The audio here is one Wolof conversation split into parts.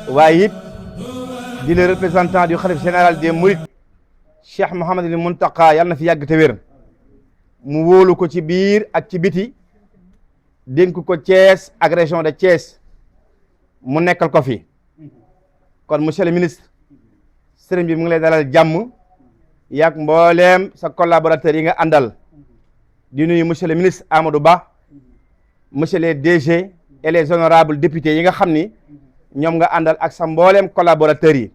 waaye it di le représentant du khalife général des mourides Cheikh Mouhamadul Mountakha yàlla na fi yàgg te wér mu wóolu ko ci biir ak ci biti dénk ko Thiès ak région de Thiès mu nekkal ko fi kon monsieur le ministre sëriñ bi mu ngi lay dalal jàmm yaak mbooleem sa collaborateurs yi nga àndal di nuyu monsieur le ministre Amadou Ba monsieur les DG et les honorables députés yi nga xam ni ñoom nga àndal ak sa mbooleem collaborateurs yi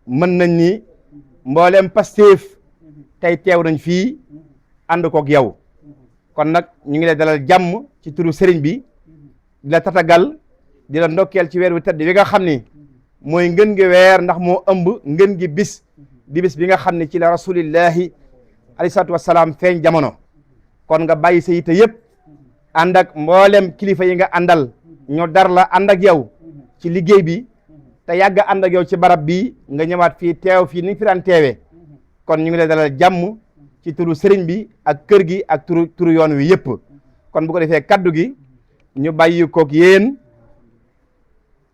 mën nañ ni mbooleem Pastef tey teew nañ fii ànd kook yow kon nag ñu ngi lay dalal jàmm ci turu sëriñ bi di la tatagal di la ndokkeel ci weer wi tëdd bi nga xam ni mooy ngën gi weer ndax moo ëmb ngën gi bis di bis bi nga xam ni ci la rasulillahi alayhi salaatu wassalaam feeñ jamono kon nga bàyyi sa yite yëpp ànd ak mboolem kilifa yi nga àndal ñoo dar la ànd ak yow ci liggéey bi te yàgg ànd ak yow ci barab bi nga ñëwaat fii teew fii ni nga fi daan teewee kon ñu ngi lay dalal jàmm ci turu sëriñ bi ak kër gi ak turu yoon wi yëpp kon bu ko defee kaddu gi ñu bàyyi koog yéen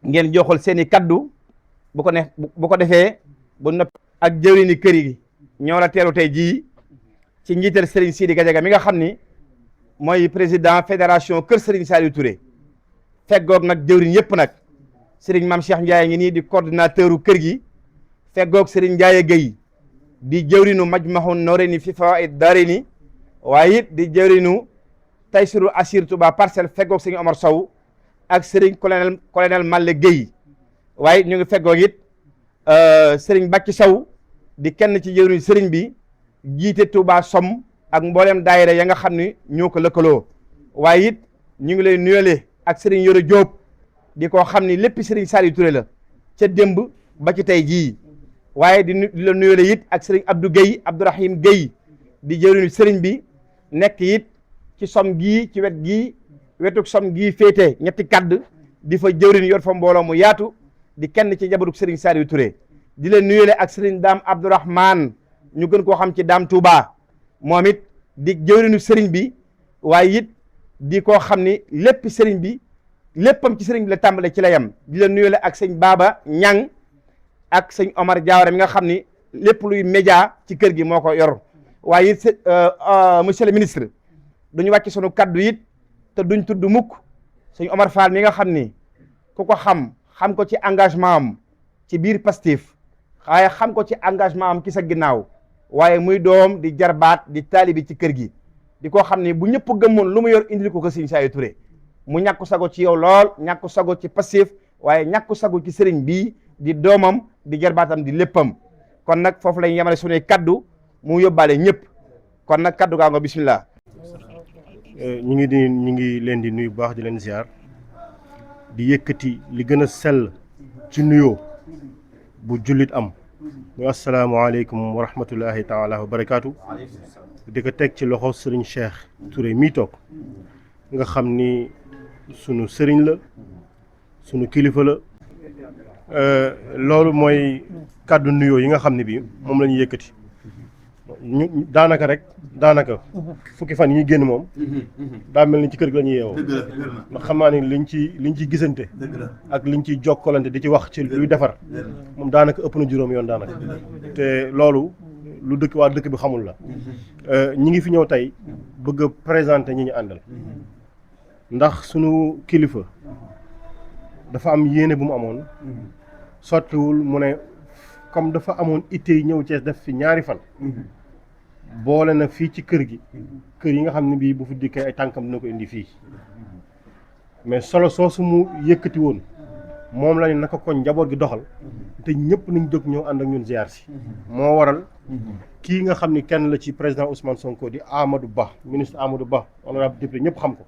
ngeen joxal seeni kaddu bu ko defee bu noppi ak jëwriñi kër gi ñoo la teeru tey jii ci njiital Serigne Sidi Gadiaga mi nga xam ni mooy président fédération kër Serigne Saliou Touré feggoog nag jëwriñ yëpp nag Serigne Mame Cheikh Ndiaye ngi nii di coordinateur kër gi feggoog Serigne Ndiaye Gueye di jëwriñu Majmahun Noreyni fi Fawaid Darayni waaye it di jëwriñu Taysiru Assir Touba Parcelles feggoog Serigne Omar Sow ak Serigne colonel Malle Gueye waaye ñu ngi feggoog it Serigne Bàcci Sow di kenn ci jëwriñu Serigne bi jiite Touba Somm ak mboolem daayira ya nga xam ni ñoo ko lëkkaloo waaye it ñu ngi lay nuyale ak Serigne Yoro Diop di ko xam ni lépp Serigne Saliou Touré la ca démb ba ci tey jii waaye di la nuyale it ak Serigne Abdou Gueye Abdourahim Gueye di jëwriñu Serigne bi nekk it ci Somm gii ci wet gii wetuk Somm gii féete ñetti kadd di fa jëwriñ yor fa mbooloo mu yaatu di kenn ci njabootug Serigne Saliou Touré di leen nuyale ak Serigne Dame Abdourahmane ñu gën koo xam ci Dame Touba moom it di jëwriñu Serigne bi waaye it di koo xam ni lépp Serigne bi léppam ci Serigne bi la tàmbale ci la yem di leen nuyale ak sëñ Baba Ñang ak sëñ Omar Diawara mi nga xam ni lépp luy média ci kër gi moo ko yor waaye it monsieur le ministre duñu wàcc sunu kaddu it te duñ tudd mukk sëñ Omar Fall mi nga xam ni ku ko xam ko ci engagement am ci biir Pastef waaye xam ko ci engagement am ci sa ginnaaw waaye muy doom di jarbaat di taalibi ci kër gi di ko xam ni bu ñëpp gëmmoon lu mu yor indil ko Serigne Saliou Touré mu ñàkku sago ci yow lool ñàkku sago ci Pastef waaye ñàkku sago ci sëriñ bii di doomam di jarbaatam di léppam kon nag foofu lañ yemale sunuy kaddu mu yóbbaale ñëpp kon nag kaddu gaa nga bismillah. ñu ngi leen di nuyu bu baax di leen ziar di yëkkati li gën a sell ci nuyoo bu jullit am muy asalaamaaleykum wa rahmatullahi taala wa barakaatu di ko teg ci loxo sëriñ Cheikh Touré mii toog nga xam ni sunu sëriñ la sunu kilifa la loolu mooy kàddu nuyoo yi nga xam ne bii moom la ñu yëkkati ñu daanaka fukki fan yi génn moom daa mel ni ci kër gi la ñuy yeewoo ndax xam naa ni liñ ciy gisante ak liñ ciy jokkalante di ci wax ci luy defar moom daanaka ëpp na juróom yoon daanaka te loolu lu waa dëkk bi xamul la ñi ngi fi ñëw tey bëgg a présenter ñi ñu àndal ndax sunu kilifa dafa am yéene bu mu amoon sottiwul mu ne comme dafa amoon itte yi ñëw Cees def fi ñaari fan boole na fii ci kër gi kër yi nga xam ne bii bu fi dikkee ay tànkam dina ko indi fii mais solo soosu mu yëkkati woon moom la ne naka ko njaboot gi doxal te ñëpp nañ jóg ñëw ànd ak ñun ziar si moo waral kii nga xam ni kenn la ci président Ousmane Sonko di Amadou Ba ministre Amadou Ba honorable député ñëpp xam ko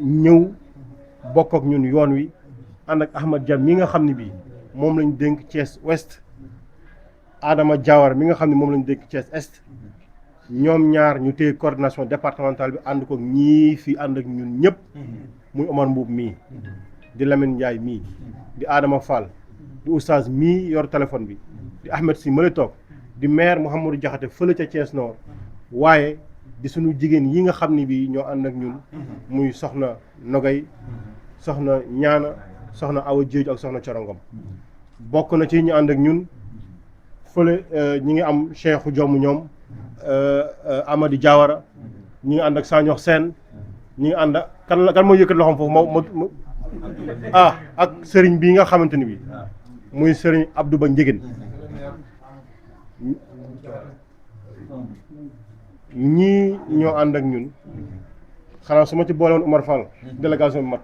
ñëw bokk ak ñun yoon wi ànd ak Ahmad Dia mi nga xam ne bii moom lañ dénk Thiès Ouest Adama Diawara mi nga xam ne moom lañ dénk Thiès Est ñoom ñaar ñu téye coordination départementale bi ànd ko ñii fi ànd ak ñun ñëpp muy Omar Mbuub mii di Lamine Ndiaye mii di Adama Fall di oustaz mii yor téléphone bi di Ahmed Si mële toog di maire Mouhamadou Diakhaté fële ca Thiès Nord waaye di suñu jigéen yi nga xam ne bii ñoo ànd ak ñun muy soxna Nogay soxna Ñaana soxna Awa Jéej ak soxna Corongom bokk na ci ñu ànd ak ñun fële ñi ngi am Cheikhou Jomm ñoom Amady Diawara ñi ngi ànd ak Sañox Sène ñi ngi ànd ak kan mooy yëkkat loxoom foofu ma ak sëriñ bii nga xamante ni bi muy sëriñ Abdou Ba Njëgén ñii ñoo ànd ak ñun xanaa su ma ci boole woon Oumar Fall délégation bi mat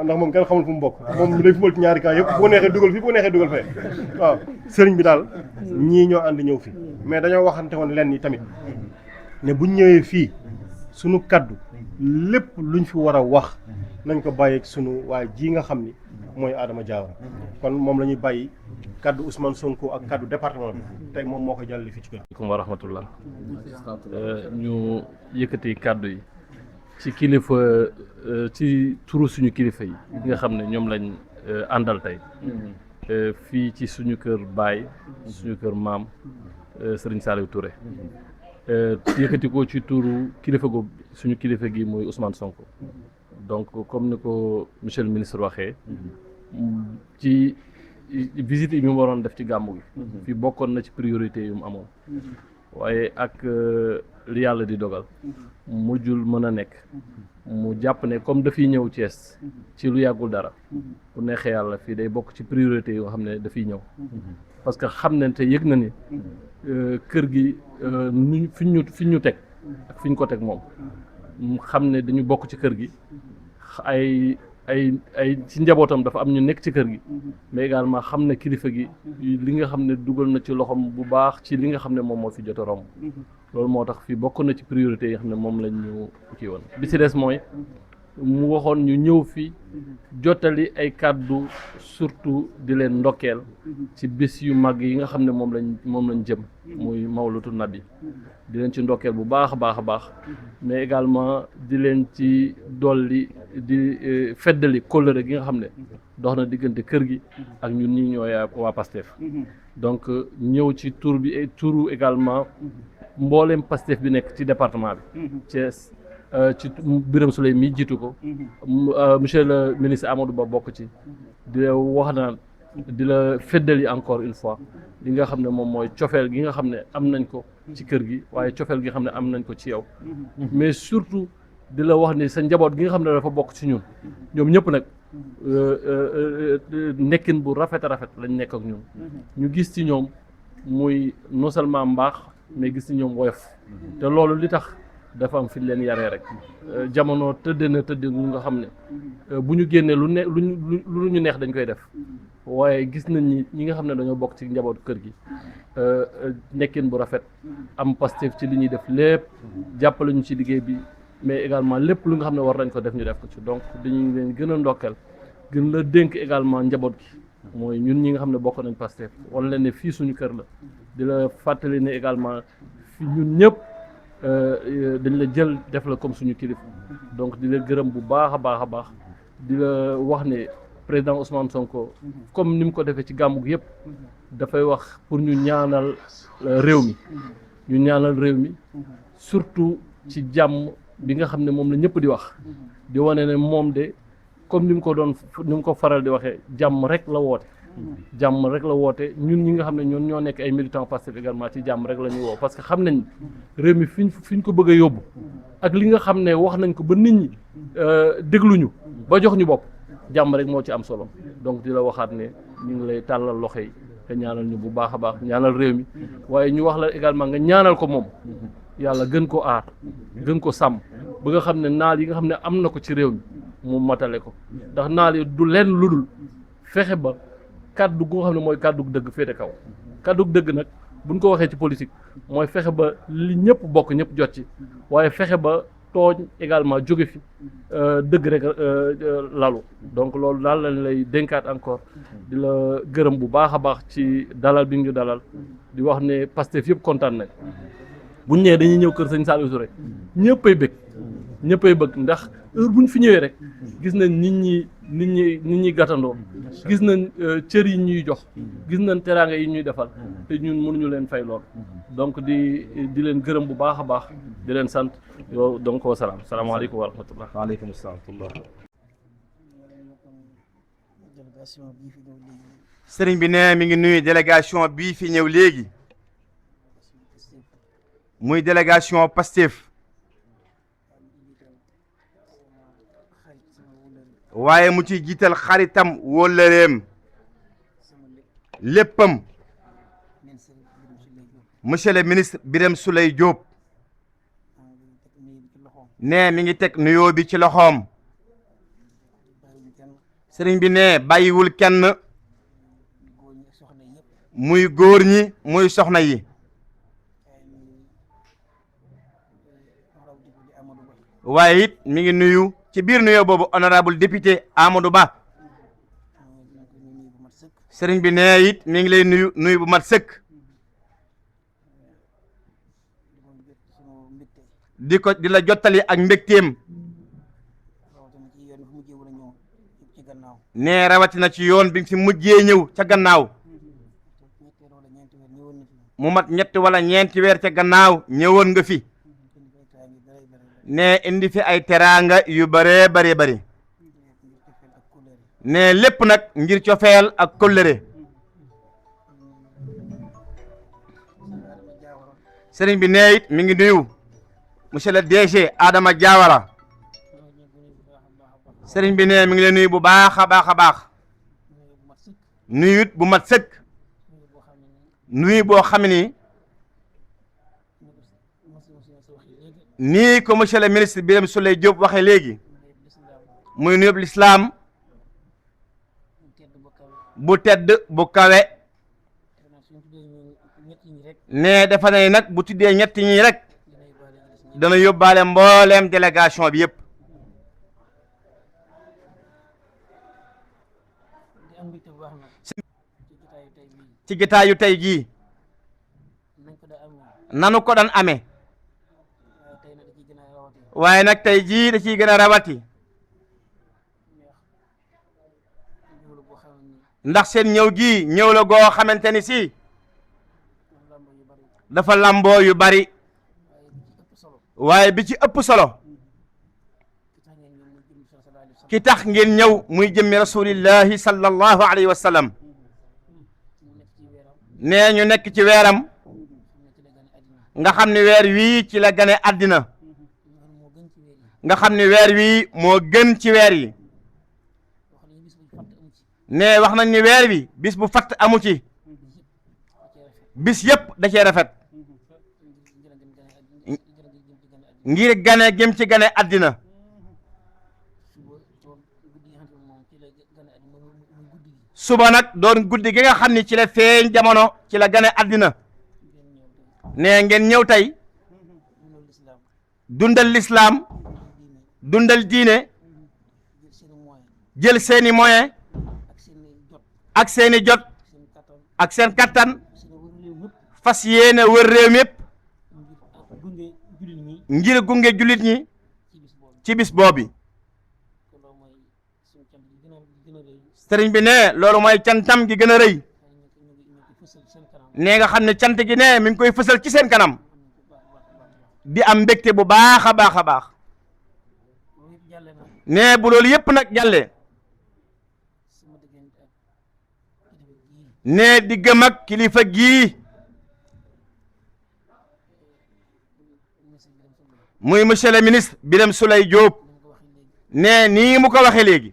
ndax moom kenn xamul fu mu bokk moom day fubal ci ñaari cas yëpp bu ko neexee dugal fii bu ko neexee dugal fee waaw sëriñ bi daal ñii ñoo ànd ñëw fii mais dañoo waxante woon lenn yi tamit ne buñ ñëwee fii sunu kaddu lépp luñ fi war a wax nañ ko bàyyi ak sunu waaye ji nga xam ni mooy Adama Diawara kon moom la ñuy bàyyi kaddu Ousmane Sonko ak kaddu département bi tey moom moo ko jàllale fii ci kër. asalaamaaleykum wa rahmatullah ñu yëkkati kaddu yi ci kilifa ci turu suñu kilifa yi nga xam ne ñoom lañ àndal tey fii ci suñu kër baay suñu kër maam Serigne Saliou Touré yëkkati ko ci turu kilifa gu suñu kilifa gi mooy Ousmane Sonko donc comme ni ko monsieur le ministre waxee ci visite yi mu waroon def ci gàmmu gi fii bokkoon na ci priorité yu mu amoon waaye ak li yàlla di dogal mujjul mën a nekk mu jàpp ne comme dafiy ñëw Thiès ci lu yàggul dara bu neexee yàlla fii day bokk ci priorité yoo xam ne dafiy ñëw parce que xam ne te yëg na ni kër gi fi ñu teg ak fi ñu ko teg moom xam ne dañu bokk ci kër gi ay ci njabootam dafa am ñu nekk ci kër gi mais également xam ne kilifa gi li nga xam ne dugal na ci loxoom bu baax ci li nga xam ne moom moo fi jot a romb loolu moo tax fii bokk na ci priorité yi nga xam ne moom lañ ñu kii woon bi ci des mooy mu waxoon ñu ñëw fi jottali ay kàddu surtout di leen ndokkeel ci bés yu mag yi nga xam ne moom lañ jëm muy mawlutu nabi di leen ci ndokkeel bu baax a baax a baax mais également di leen ci dolli di feddali kóllëre gi nga xam ne dox na diggante kër gi ak ñun ñi ñooy waa Pastef donc ñëw ci turu également mbooleem Pastef bi nekk ci département bi Thiès ci Birame Souleye mi jiitu ko monsieur le ministre Amadou Ba bokk ci di la wax naan di la feddali encore une fois li nga xam ne moom mooy cofeel gi nga xam ne am nañ ko ci kër gi waaye cofeel gi nga xam ne am nañ ko ci yow mais surtout di la wax ni sa njaboot gi nga xam ne dafa bokk ci ñun ñoom ñëpp nag nekkin bu rafet a rafet lañ nekk ak ñun ñu gis ci ñoom muy non seulement mbaax mais gis ci ñoom woyof te loolu li tax dafa am fi leen yaree rek jamono tëdd ñu nga xam ne bu ñu génnee lu ñu neex dañ koy def waaye gis nañ ni ñi nga xam ne dañoo bokk ci njabootu kër gi nekkin bu rafet am Pastef ci li ñuy def lépp jàppale ñu ci liggéey bi mais également lépp lu nga xam ne war nañ ko def ñu def ko ci donc dañuy leen gën a ndokkeel gën la dénk également njaboot gi mooy ñun ñi nga xam ne bokk nañ Pastef wala leen ne fii suñu kër la di la fàttali ne également fi ñun ñëpp dañ la jël def la comme suñu kilifa donc di la gërëm bu baax a baax a baax di la wax ne président Ousmane Sonko comme ni mu ko defee ci gàmmu gi yëpp dafay wax pour ñu ñaanal réew mi surtout ci jàmm bi nga xam ne moom la ñëpp di wax di wane ne moom de comme ni mu ko faral di waxee jàmm rek la woote ñun ñi nga xam ne ñoo nekk ay militants Pastef également ci jàmm rek la ñuy woo parce que xam nañ réew mi fi ñu ko bëgg a yóbbu ak li nga xam ne wax nañ ko ba nit ñi dégluñu ba jox ñu bopp jàmm rek moo ci am solo donc di la waxaat ne ñu ngi lay tàllal loxo yi nga ñaanal ñu bu baax a baax ñaanal réew mi waaye ñu wax la également nga ñaanal ko moom yàlla gën ko aar gën ko sàmm ba nga xam ne naal yi nga xam ne am na ko ci réew mi mu matale ko ndax naal yi du lenn lu dul fexe ba kàddu gu nga xam ne mooy kàddu dëgg féete kaw kàddu dëgg nag buñ ko waxee ci politique mooy fexe ba li ñëpp bokk ñëpp jot ci waaye fexe ba tooñ également jóge fi dëgg rek lalu donc loolu daal lañ lay dénkaat encore di la gërëm bu baax a baax ci dalal bi ñu dalal di wax ne Pastef yëpp kontaan nañ buñ ñëwee dañuy ñëw kër sëñ Saliou Touré ñëppay bëgg ndax heure buñ fi ñëwee rek gis nañ nit ñi gàttandoo gis nañ cër yi ñuy jox gis nañ teraanga yi ñuy defal te ñun mënuñu leen fay lool donc di leen gërëm bu baax a baax di leen sant yow donc wasalaam salaamaaleykum wa rahmatullah. waaleykum salaam wa rahmatullah. sëriñ bi ne mi ngi nuyu délégation bii fi ñëw léegi muy délégation Pastef waaye mu ci jiital xaritam wóllëreem léppam monsieur le ministre Birame Souleye Diop ne mi ngi teg nuyoo bi ci loxoom sëriñ bi ne bàyyiwul kenn muy góor ñi muy soxna yi waaye it mi ngi nuyu ci biir nuyoo boobu honorable député Amadou Ba sëriñ bi ne it mi ngi lay nuyu bu mat sëkk di la jottali ak mbégteem ne rawatina ci yoon bi fi mujjee ñëw ca gannaaw mu mat ñetti wala ñeenti weer ca gannaaw ñëwoon nga fi ne indi fi ay teraanga yu bare bari ne lépp nag ngir cofeel ak kóllëre sëriñ bi ne it mi ngi nuyu monsieur le DG Adama Diawara sëriñ bi ne mi ngi leen nuyu bu baax a baax nuyut bu mat sëkk nuyu boo xam ni nii ko monsieur le ministre Birame Souleye Diop waxee léegi muy nuyub lislaam bu tedd bu kawe ne dafa ne nag bu tuddee ñetti ñi rek dana yóbbaale mbooleem délégation bi yëpp ci gitaayu tey jii nanu ko daan amee waaye nag tey jii da ciy gën a rawati ndax seen ñëw gii ñëw la goo xamante ni si dafa lamboo yu bari waaye bi ci ëpp solo ki tax ngeen ñëw muy jëmmi rasulillahi sallallahu alayhi wa sallam nee ñu nekk ci weeram nga xam ne weer wii ci la gane àddina nga xam ne weer wii moo gën ci weer yi ne wax nañ ni weer wi bis bu fatt amu ci bis yépp da cee rafet ngir gane gëm ci gane àddina suba nag doon guddi gi nga xam ni ci la feeñ jamono ci la gane àddina ne ngeen ñëw tey dundal lislaam dundal diine jël seeni moyen ak seeni jot ak seen kattan fas yéene wër réew mi yépp ngir gunge jullit ñi ci bis boobi sëriñ bi ne loolu mooy cantam gi gën a rëy ne nga xam ne cant gi ne mi ngi koy fësal ci seen kanam di am mbégte bu baax a baax ne bu loolu yépp nag jàlle ne di gëm ak kilifa gii muy monsieur le ministre Birame Souleye Diop ne nii mu ko waxee léegi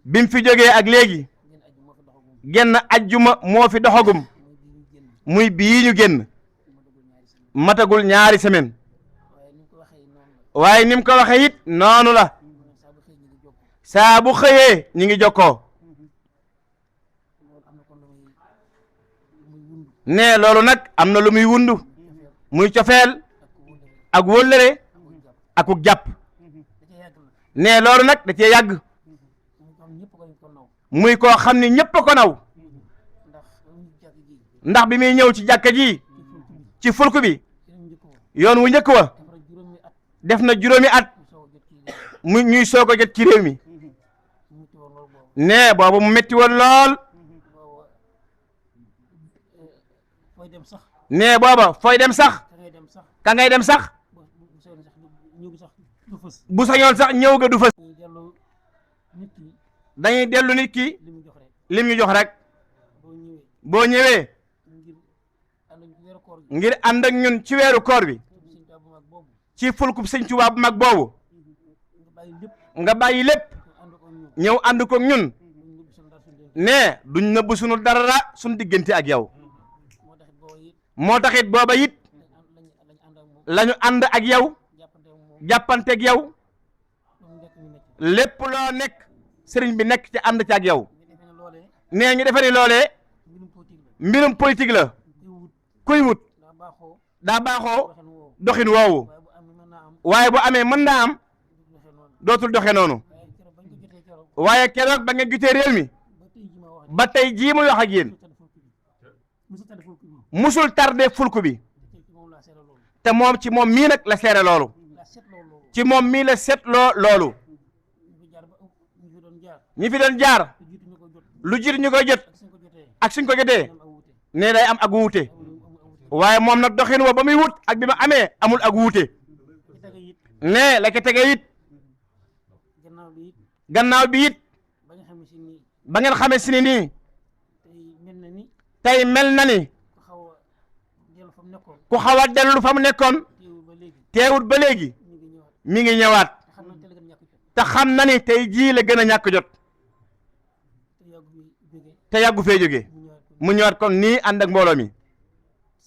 bi mu fi jógee ak léegi genn ajjuma moo fi doxagum muy bii ñu génn matagul ñaari semaine waaye ni mu ko waxee it noonu la saa bu xëyee ñi ngi jokkoo ne loolu nag am na lu muy wundu muy cofeel ak wóllëre akuk jàpp da cee yàgg nag ne loolu nag da cee yàgg mu xam ñëpp ko naw muy koo xam ne ñëpp a ko naw ndax ba mu jàkk ji ndax bi muy ñëw ci jàkka ji ci fulku bi ci lañ njëkk woon yoon wu njëkk wa dafa juróomi at def na juróomi at mu soog a jot ci mu ñuy soog a jot ci réew mi mu ci woon loolu boobu ne boobu mu metti woon lool boobu fooy dem sax ne booba fooy dem sax da ngay dem sax ka ngay dem sax bu soobee sax ñëw bi sax du fës bu sañoon sax ñëw ga du fës ñuy dellu nit ki dañuy dellu nit ki li mu jox rek lim ñu jox rek boo ñëwee boo ñëwee ngir ànd ak weeru koor gi ngir ànd ak ñun ci weeru koor bi sëñ Tuubaa bu mag boobu ci fulkub sëñ Tuubaa bu mag boobu nga bàyyi lépp nga bàyyi lépp ànd ko ñun ñëw ànd ko ñun ñu ñibbi suñu dara suñu dégg ne duñ nëbb sunu dara suñu diggante ak yow moo taxit booba it moo taxit booba it lañ ànd ak moom lañu ànd ak yow jàppante ak moom jàppante ak yow lu mu nekk ñu nekk lépp loo nekk sëriñ bi nekk ci ànd ci ak yow ñu defee ne loolee nee ñu defe ni loolee mbirum politique la mbirum politique la kuy wut daa baaxoo daa baaxoo waxen woowu doxin woowu waaye bu am mën naa am waaye bu amee mën naa am doxee noonu dootul doxe noonu waaye keroog bañ ko jotee keroog waaye keroog ba nga gisee réew mi ba tey ji ma wax ba tey jii muy wax ak yéen musu tëdd fulku bi musul tardé fulku bi te ci moom laa seere loolu te moom ci moom mii nag la seere loolu laa seet loolu ci moom mii la seetloo loolu ñu fi jaar ba ñu fi doon jaar ñi fi doon jaar te jiitu ñu ko jot lu jiitu ñu koy jot ak suñ ko jotee ak suñ ko jotee am aw wute ne day am ak wuute amul waaye moom nag doxin wa ba muy wut ak bi ma amee amul ak wuute ci tege it ne la ko tegee it gannaaw bi it gannaaw bi it ba nga xam ne si nii ba ngeen xamee si ni nii tey mel na ni tey mel na ni ku xaw a dellu fa mu nekkoon ku xaw a dellu fa mu nekkoon teewul ba léegi teewut ba léegi ñu ngi ñëwaat mi ngi ñëwaat te xam nañ te la gën a ñàkk jot te xam na ni tey jii la gën a ñàkk jot te yàggu fi jóge te yàggu fee jóge mu ñëwaat ko mu ñëwaat kon nii ànd ak mbooloo mi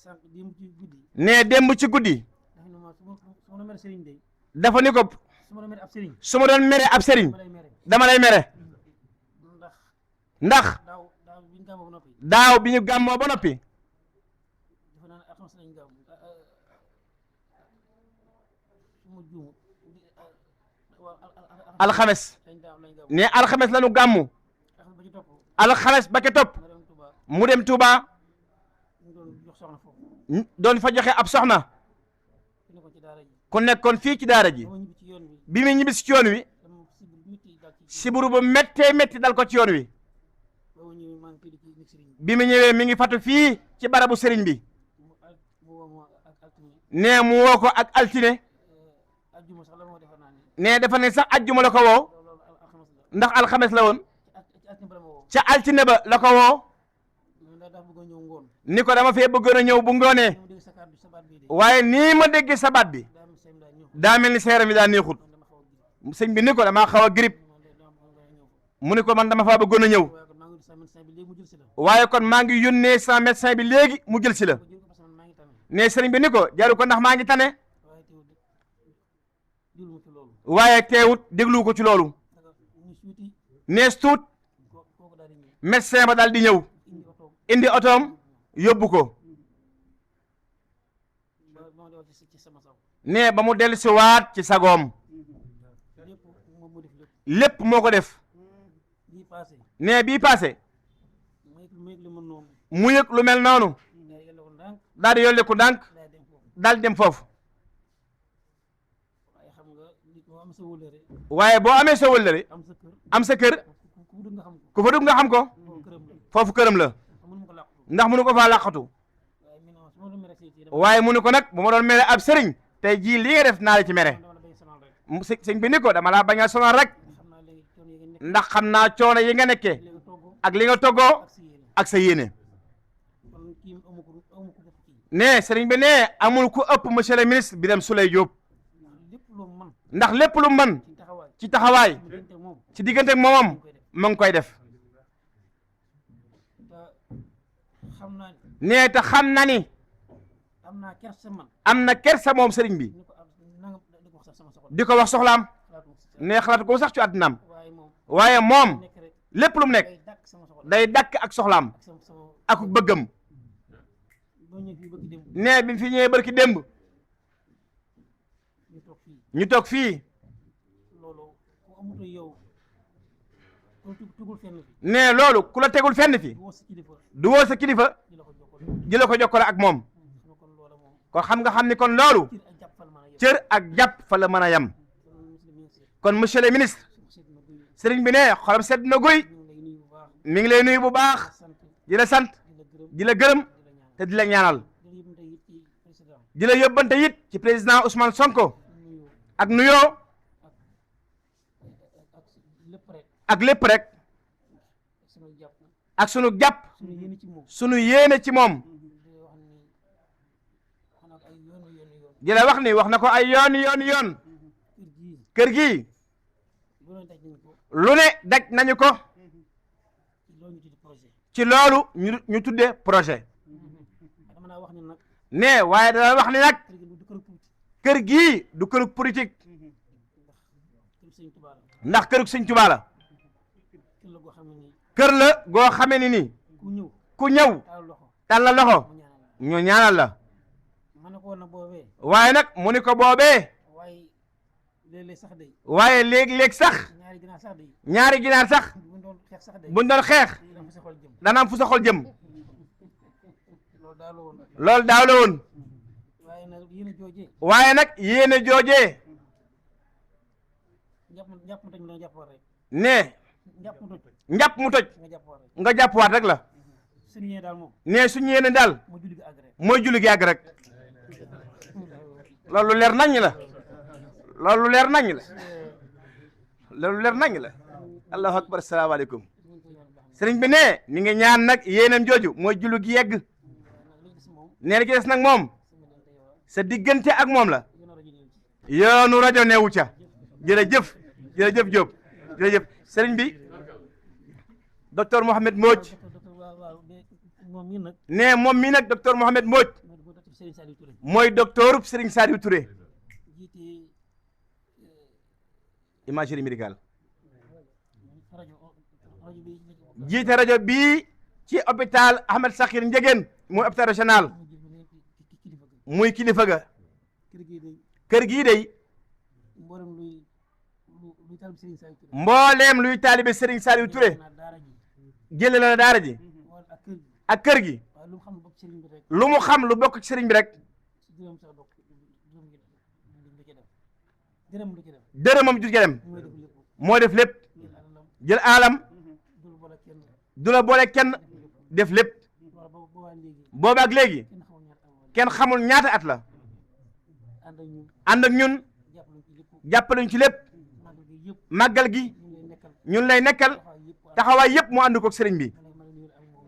sànq démb ci guddi ne démb ci guddi dafa ne ma su ma doon mere sëriñ day dafa ni ko su ma doon mere ab sëriñ su ma doon mere ab sëriñ ma lay mere dama lay mere ndax ndax daaw bi ñu gàmmoo ba noppi daaw bi ñu gàmmoo ba noppi dafa naan alxames lañ gàmm su ma juumu alxames lañ gàmm ne alxames la ñu gàmmu alxames ba ci topp alxames ba ke topp ma dem Tuubaa mu dem Touba ñu doon jox soxna foofu doon fa joxe ab soxna fi ne ko ci daara ji ku nekkoon fii ci daara ji dama ñibbi ci yoon wi bi muy ñibbi si ci yoon wi dama sibir métti daal ci siburu bu méttee métti dal ko ci yoon wi ba ma ñëwee maa ngi tëdd ci nekk sëriñ bi bi mu ñëwee mi ngi fatu fii ci barabu sëriñ bi mu woo ma ak altine ne mu woo ko ak altine ajjuma sax la moo defa naa ni ne dafa ne sax ajjuma la ko woo loolu alxames la ndax alxames la woon ci altine ba la ma woo ca altine ba la ko woo man daa bëgg a ñëw ngoon ni ko dama fee bëggoon a ñëw bu ngoonee dama dégg sa kàddu sa baat bii de waaye nii ma déggee sa baat bi daa am seen daa ñëw daa mel ni seeram yi daa neexut man dama xaw a gis sëñ bi ni ko damaa xaw a grip man de dama bëgg a ñëw mu ni ko man dama faa bëggoon a ñëw waaye kon maa ngi wut sa médecin bi léegi mu jël si la waaye kon maa ngi yónnee sa médecin bi léegi mu jël si la ko jël ko parce que man maa ngi tane ne sëriñ bi ni ko jaru ko ndax maa ngi tane waaye teewul diwlu ma ci loolu waaye teewut déglu ko ci loolu daga ñu suuti nees tuut kooku daal di ñëw médecin ba daal di ñëw indi otoom indi otoom yóbbu ko ba ma dew ci sama saw ne ba mu dellu si waat ci sagoom lépp moom mu def lépp lépp moo ko def bii passé ne bii passé ma yëg li mën noonu mu yëg lu mel noonu daa yàlla ko ndànk daal di yolli ko ndànk daa dem foofu daal di dem foofu waaye xam nga nit moo am sa wóllëre waaye boo amee sa wëllëre am sa kër am sa kër ku dugg nga xam ko ku fa dugg nga xam ko foofu këram la foofu këram la mënu ma ko làqatu ndax mënu ko faa làqatu waaye mi non su ma doon mere si waaye mu ni ko nag bu ma doon mere ab sëriñ tey jii li nga def naa la ci mere dama la bañ sonal rek sëñ bi ni ko dama laa bañ a sonal rek xam naa léegi coono yi nga nekk ndax xam naa coono yi nga nekkee léegi togg ak li nga toggoo ak si yéene ak sa yéene kon kii amu ko def kii ne sëriñ bi ne amul ku ëpp monsieur le ministre Birame Souleye Diop lépp lu man ndax lépp lu mën ci taxawaay ci taxawaay mu diggante moom ci diggante ak moomam ma ngi koy def te xam naa ne te xam na ni am naa kersa man am na kersa moom sëriñ bi ni ko am nanga di ko wax sax sama soxla di ko wax soxlaam xalaatu ne xalaat ko sax ci àddinaam waaye moom waaye moom nekk rek lépp lu mu nekk day dàkk sama soxla day dakk ak soxlaam ak sama ak bëggam boo ñëw fii bëgg démb ne bi mu fi ñëwee barki démb ñu toog fii ñu toog fii loolu ku amutu yow tugul fenn fi ne loolu ku la tegul fenn fi du woo si kilifa du woo sa kilifa di la ko jokkal ji la ko jokkale ak moom sama kon loola moom kon xam ni kon loolu cër ak jàpp fal mën a yem cër ak jàpp fa la mën a yem kon monsieur le ministre sëriñ bi ne xolam sedd na guy mi ngi lay nuyu bu baax di la sant di la gërëm te di la ñaanal di la yóbbante it ci président Ousmane Sonko ak nuyoo ak lépp rek ak sunu jàpp sunu yéene ci moom di la wax ni wax na ko ay yoon kër gi lu ne daj nañu ko ci loolu ñu tuddee projet ne waaye dana wax ni nag kër gii du kërug politique ndax kërug Sëñ Tuubaa la kër la goo xamee ni nii ku ñëw tàllal loxo ñu ñaanal la waaye nag mu ni ko boobee waaye léeg-léeg sax ñaari ginaar sax buñ doon xeex dana am fu sa xol jëm loolu daaw la woon waaye nag yéene joojee ne njàpp mu toj nga jàppwaat rek la ne suñu yéene daal mooy julli gi àgg rek loolu leer naññ la loolu leer naññ la loolu leer naññ la allahu akbar salaamaaleykum sëriñ bi ne mi ngi ñaan nag yéenam jooju mooy julli gi yegg nee na ci des nag moom sa diggante ak moom la yoonu rajo neewu ca jërëjëf jërëjëf Diop jërëjëf sëriñ bi docteur Mohamed Mbodj ne moom mii nag docteur Mohamed Mbodj mooy docteur Serigne Saliou Touré imagerie médicale jiite rajo bii ci hôpital Ahmed Sakhir Ndiéguène muy hôpital régional muy kilifa ga kër gii day mbooleem luy taalibe Serigne Saliou Touré jële la daara ji ak kër gi lu mu xam lu bokk ci sëriñ bi rek dërëmam ju dem moo def lépp jël alam du la boole kenn def lépp boobaak léegi kenn xamul ñaata at la ànd ak ñun jàppaluñ ci lépp màggal gi ñun lay nekkal taxawaay yëpp mu ànd ko sëriñ bi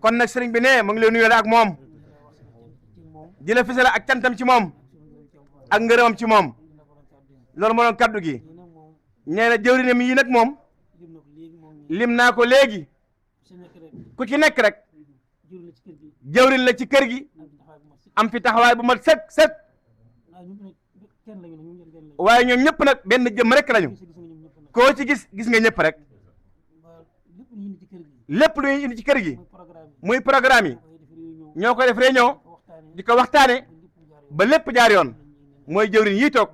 kon nag sëriñ bi ne mu ngi lay nuyoo ak moom di la fisale ak cantam ci moom ak ngërëmam ci moom loolu moo doon kaddu gi nee na jëwrinam yi nag moom lim naa ko léegi ku ci nekk rek jëwrin la ci kër gi am fi taxawaay bu mat sëkk waaye ñoom ñëpp nag benn jëm rek lañu koo ci gis nga ñëpp rek lépp lu ñuy indi ci kër gi muy programme yi ñoo ko def réunion di ko waxtaane ba lépp jaar yoon mooy jëwriñ yi toog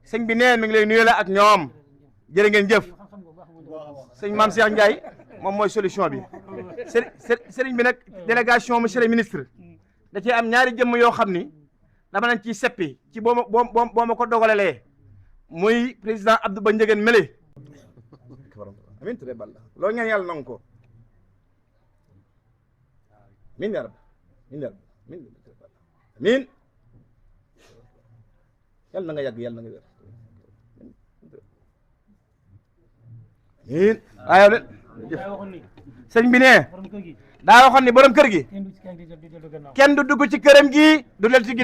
sëñ bi neen mi ngi lay nuyu la ak ñoom jërë ngeen jëf sëñ Mame Cheikh Ndiaye moom mooy solution bi sëriñ bi nag délégation monsieur le ministre da cee am ñaari jëmm yoo xam ni dama nañ ciy seppi ci boo ma ko dogalalee muy président Abdou Ba Ndiéguène Mélé amin ture balla loolu ñaan yàlla nangu ko min ya rab min ya rab min yàlla na nga yàgg yàlla na nga wér min waaye leen sëñ bi ne daa waxoon ni borom kër gi kenn du dugg ci këram gi du del ci ginnaaw